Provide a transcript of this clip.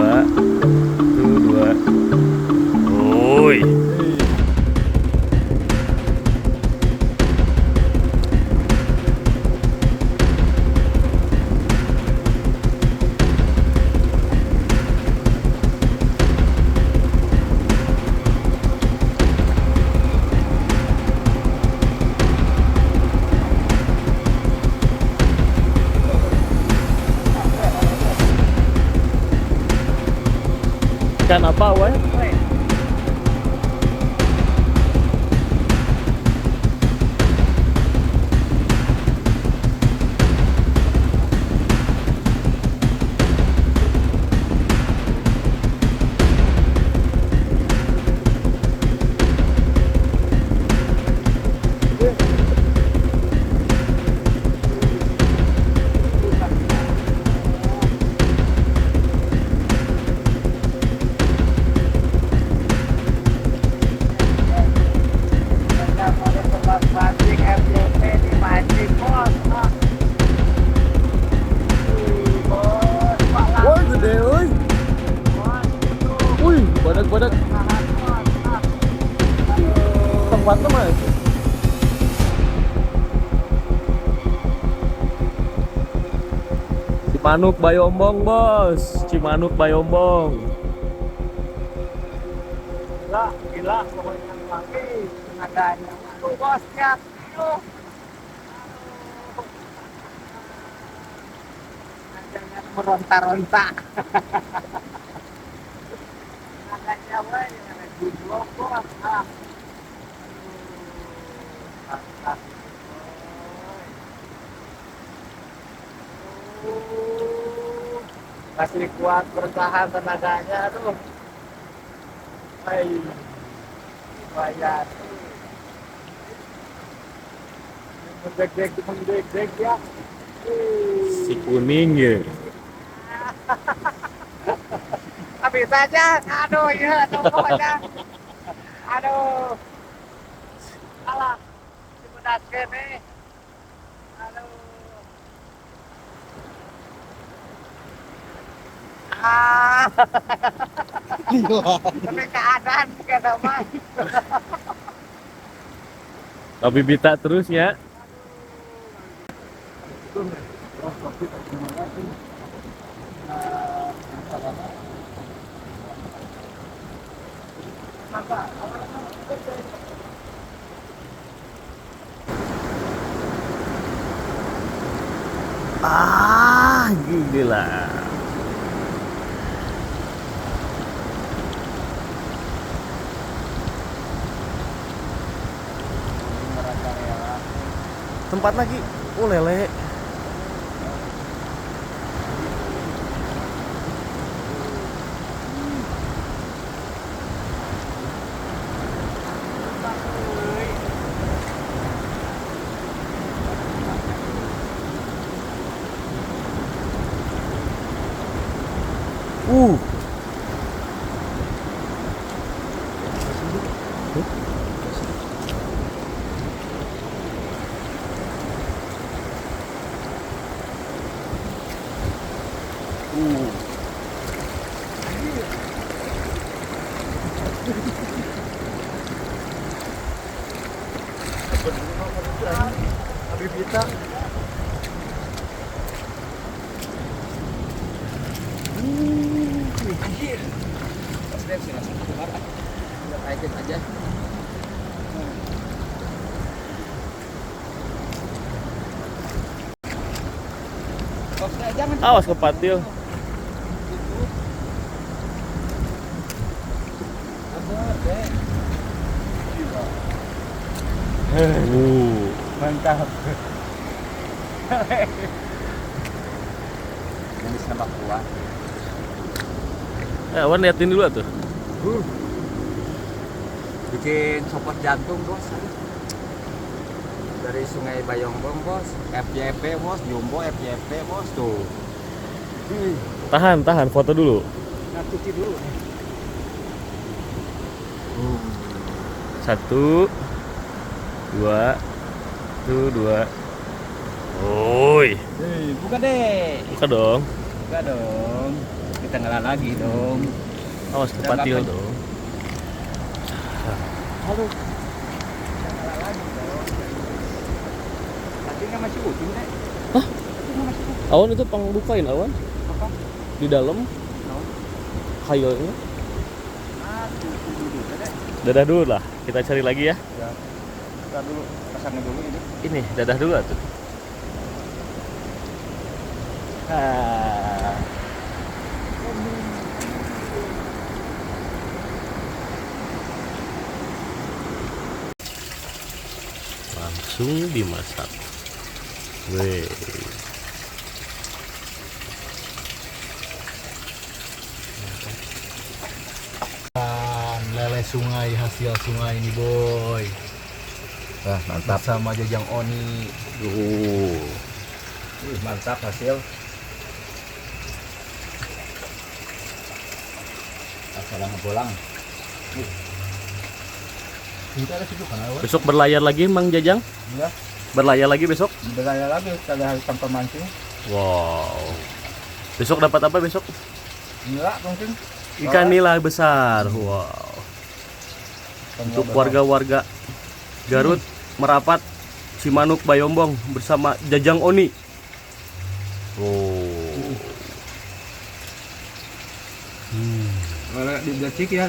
dua, tuh dua. Woi. Ikan apa, Wan? Woi, gede, woi. Wih, badak-badak. Tempatnya mas. Cimanuk Bayombong, bos. Cimanuk Bayombong. Gila, gila, pokoknya lagi tenaganya. Aduh, bos, lihat. Aduh. Jangan meronta-ronta. Tenaganya, weh, yang ada di blok, bos. Ah. Mantap. Masih kuat bertahan tenaganya, aduh. Hai, lumayan. Mendek-dek ya. Si kuning ya. Habis aja, aduh ya, tunggu aja. Aduh, alah, dibedas kene. Aduh. Ah, tapi keadaan kena mah. Tapi bita terus ya. Ah, gila. Tempat lagi. Oh, lele. Uh. Habis kita. Anjir. Pasti sih langsung keluar. Udah kaitin aja. Awas ke patil. Mantap. Ini sama kuah. Wan liatin dulu tuh. Bikin sopot jantung, bos. Dari Sungai Bayombong, bos. FYP, bos. Jumbo FYP, bos. Tuh. Tahan, foto dulu. Nah, cuci dulu. Satu, dua, tuh dua. Woi. Buka deh. Buka dong. Buka dong. kita ngalah lagi dong. Awas kepatil dong. Halo. Kita ngalah lagi dong. Tadinya masih utuh deh. Hah? Tadinya masih utuh. Awan itu pang bukain awan Apa? di dalam Tahu? kayunya. Duduk deh. Dadah dulu lah, kita cari lagi ya. Ya. Kita dulu pasangnya dulu ini. Ini dadah dulu tuh. Ah. Langsung dimasak. Weh. Lele sungai, hasil sungai ini boy. Nah, mantap. Sama jajang oni. Mantap hasil. Masalah ngebolang. Kita ada situ kan awan. Besok berlayar lagi Mang Jajang? Ya, Berlayar lagi besok? berlayar lagi kada hari tanpa mancing. Wow. Besok dapat apa besok? Enggak mungkin. Ikan nila besar. Wow. Untuk warga-warga Garut, Merapat, Cimanuk, Bayombong bersama Jajang Oni. Oh. Kalau di Becik ya